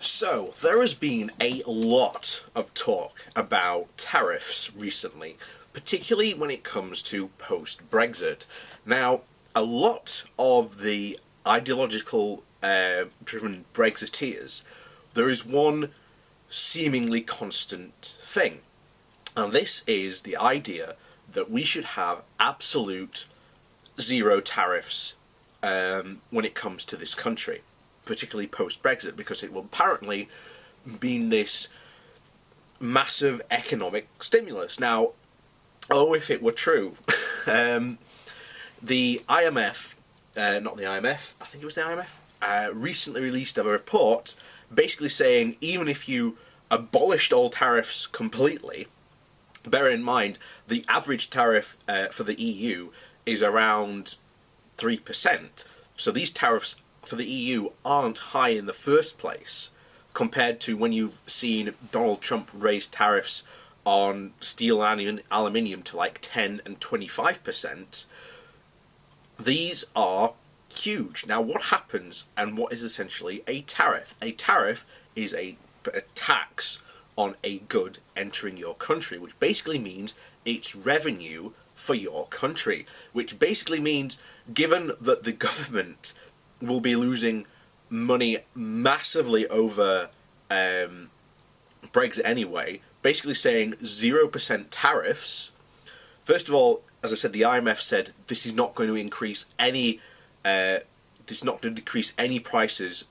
So, there has been a lot of talk about tariffs recently, particularly when it comes to post-Brexit. Now, a lot of the ideological driven Brexiteers, there is one seemingly constant thing, and this is the idea that we should have absolute zero tariffs when it comes to this country, particularly post-Brexit, because it will apparently mean this massive economic stimulus. Now, if it were true, the IMF, not the IMF, I think it was the IMF, recently released a report basically saying even if you abolished all tariffs completely, bear in mind the average tariff for the EU is around 3%. So these tariffs for the EU aren't high in the first place, compared to when you've seen Donald Trump raise tariffs on steel and aluminium to like 10 and 25%. These are huge. Now, what happens, and what is essentially a tariff? A tariff is a tax on a good entering your country, which basically means it's revenue for your country, which basically means, given that the government will be losing money massively over Brexit anyway, basically saying 0% tariffs. First of all, as I said, the IMF said this is not going to increase any, this is not going to decrease any prices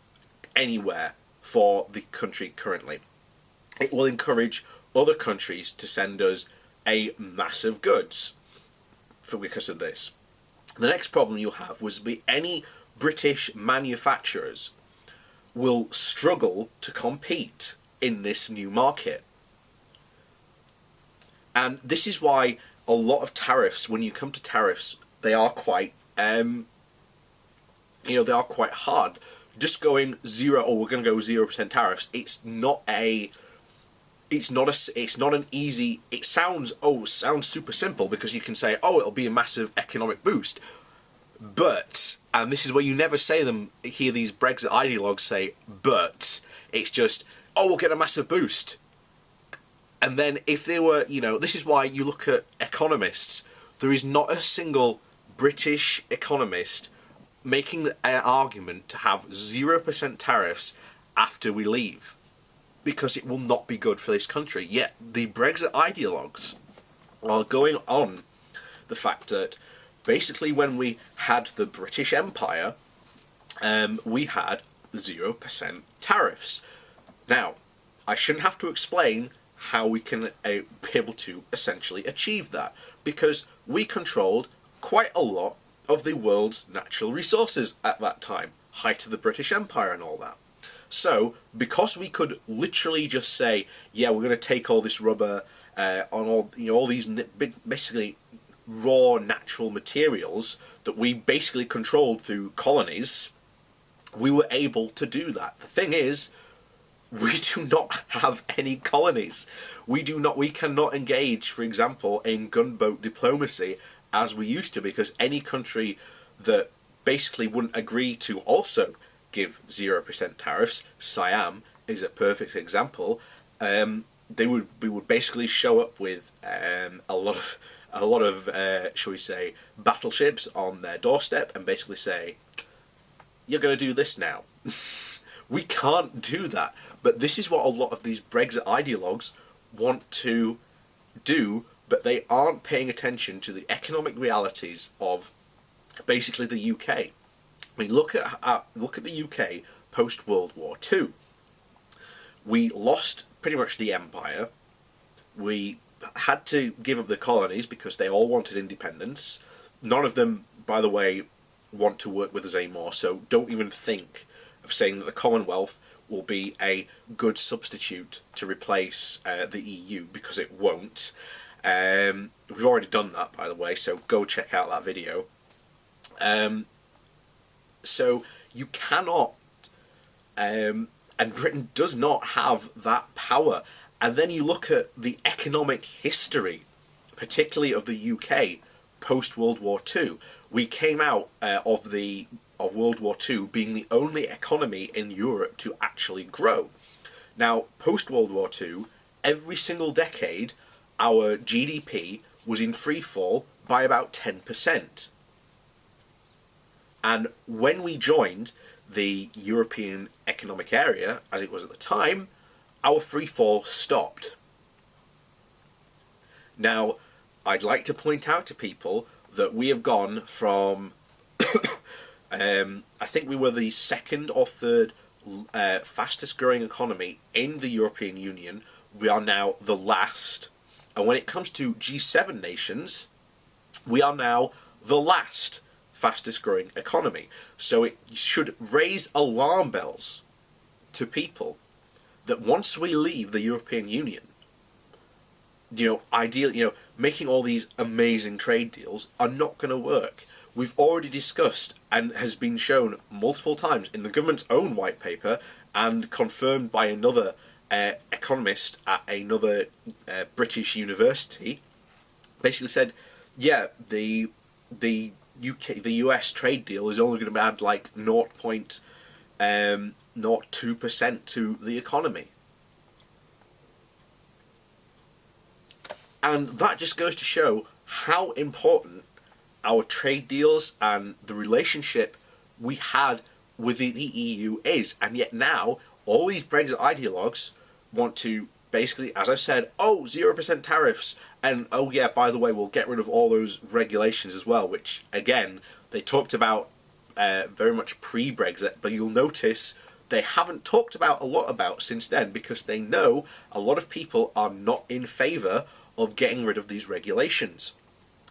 anywhere for the country currently. It will encourage other countries to send us a massive goods because of this. The next problem you'll have was any British manufacturers will struggle to compete in this new market. And this is why a lot of tariffs, when you come to tariffs, they are quite, they are quite hard. Just going zero, we're going to go 0% tariffs. It's not an easy. It sounds super simple because you can say, it'll be a massive economic boost, but. And this is where you never hear these Brexit ideologues say, but. It's just, we'll get a massive boost. And then if they were, this is why you look at economists, there is not a single British economist making an argument to have 0% tariffs after we leave, because it will not be good for this country. Yet the Brexit ideologues are going on the fact that basically, when we had the British Empire, we had 0% tariffs. Now, I shouldn't have to explain how we can be able to essentially achieve that, because we controlled quite a lot of the world's natural resources at that time, height of the British Empire and all that. So, because we could literally just say, yeah, we're going to take all this rubber on all these basically raw natural materials that we basically controlled through colonies, we were able to do that. The thing is, we do not have any colonies. We cannot engage, for example, in gunboat diplomacy as we used to, because any country that basically wouldn't agree to also give 0% tariffs, Siam is a perfect example, we would basically show up with a lot of, shall we say, battleships on their doorstep and basically say, you're going to do this now. We can't do that. But this is what a lot of these Brexit ideologues want to do, but they aren't paying attention to the economic realities of basically the UK. I mean, look at the UK post World War II. We lost pretty much the empire. We had to give up the colonies because they all wanted independence. None of them, by the way, want to work with us anymore, so don't even think of saying that the Commonwealth will be a good substitute to replace the EU, because it won't. We've already done that, by the way, so go check out that video. So you cannot, and Britain does not have that power. And then you look at the economic history, particularly of the UK post-World War II. We came out of World War II being the only economy in Europe to actually grow. Now, post-World War II, every single decade, our GDP was in free fall by about 10%. And when we joined the European Economic Area, as it was at the time, our free fall stopped. Now, I'd like to point out to people that we have gone from, I think we were the second or third fastest growing economy in the European Union. We are now the last. And when it comes to G7 nations, we are now the last fastest growing economy. So it should raise alarm bells to people that once we leave the European Union, ideally, making all these amazing trade deals are not going to work. We've already discussed, and has been shown multiple times in the government's own white paper, and confirmed by another economist at another British university, basically said, yeah, the US trade deal is only going to add like 0.02% to the economy. And that just goes to show how important our trade deals and the relationship we had with the EU is. And yet now, all these Brexit ideologues want to basically, as I've said, 0% tariffs, and oh yeah, by the way, we'll get rid of all those regulations as well, which, again, they talked about very much pre-Brexit, but you'll notice they haven't talked about a lot about since then, because they know a lot of people are not in favour of getting rid of these regulations.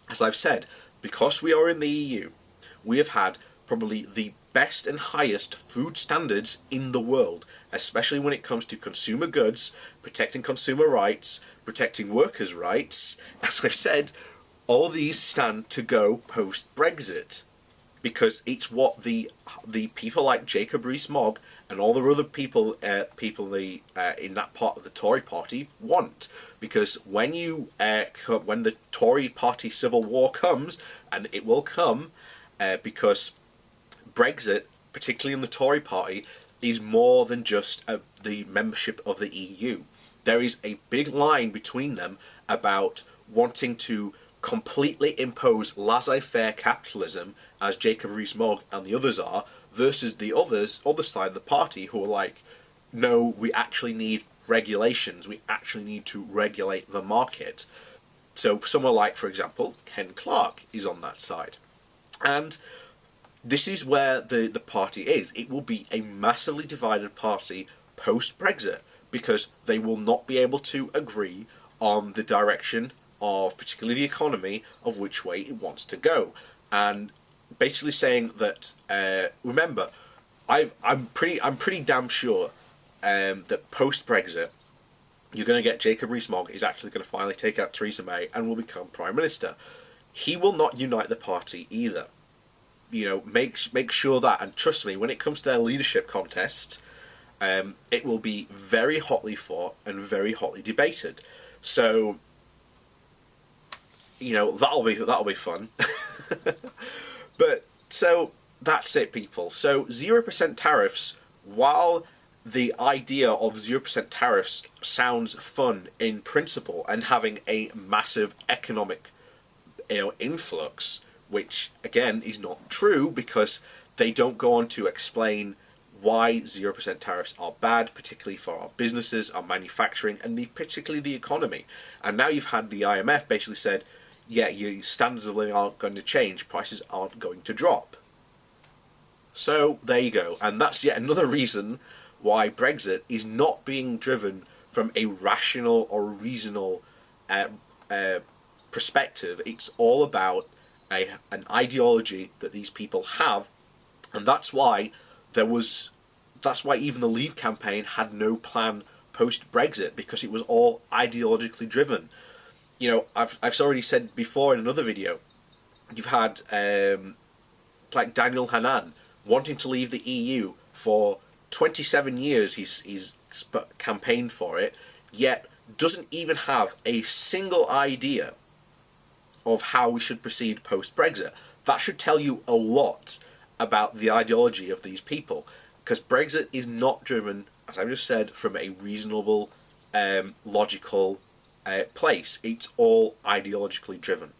As I've said, because we are in the EU, we have had probably the best and highest food standards in the world, especially when it comes to consumer goods, protecting consumer rights, protecting workers' rights. As I've said, all these stand to go post-Brexit, because it's what the people like Jacob Rees-Mogg and all the other people in that part of the Tory party want. Because when the Tory party civil war comes, and it will come, because Brexit, particularly in the Tory party, is more than just the membership of the EU. There is a big line between them about wanting to completely impose laissez-faire capitalism, as Jacob Rees-Mogg and the others are, versus the other side of the party who are like, no, we actually need regulations, we actually need to regulate the market. So someone like, for example, Ken Clarke is on that side. And this is where the party is. It will be a massively divided party post-Brexit, because they will not be able to agree on the direction of, particularly the economy, of which way it wants to go. And basically saying that, remember, I'm pretty damn sure that post-Brexit, you're going to get Jacob Rees-Mogg is actually going to finally take out Theresa May and will become Prime Minister. He will not unite the party either. Make sure that, and trust me, when it comes to their leadership contest, it will be very hotly fought and very hotly debated. So, that'll be fun. But so that's it, people. So 0% tariffs, while the idea of 0% tariffs sounds fun in principle and having a massive economic influx, which again is not true, because they don't go on to explain why 0% tariffs are bad, particularly for our businesses, our manufacturing, and particularly the economy. And now you've had the IMF basically said, yeah, your standards of living aren't going to change, prices aren't going to drop. So there you go, and that's yet another reason why Brexit is not being driven from a rational or reasonable perspective. It's all about an ideology that these people have, and that's why even the Leave campaign had no plan post-Brexit, because it was all ideologically driven. I've already said before in another video, you've had like Daniel Hannan wanting to leave the EU for 27 years. He's campaigned for it, yet doesn't even have a single idea of how we should proceed post-Brexit. That should tell you a lot about the ideology of these people, because Brexit is not driven as I've just said, from a reasonable, logical place. It's all ideologically driven.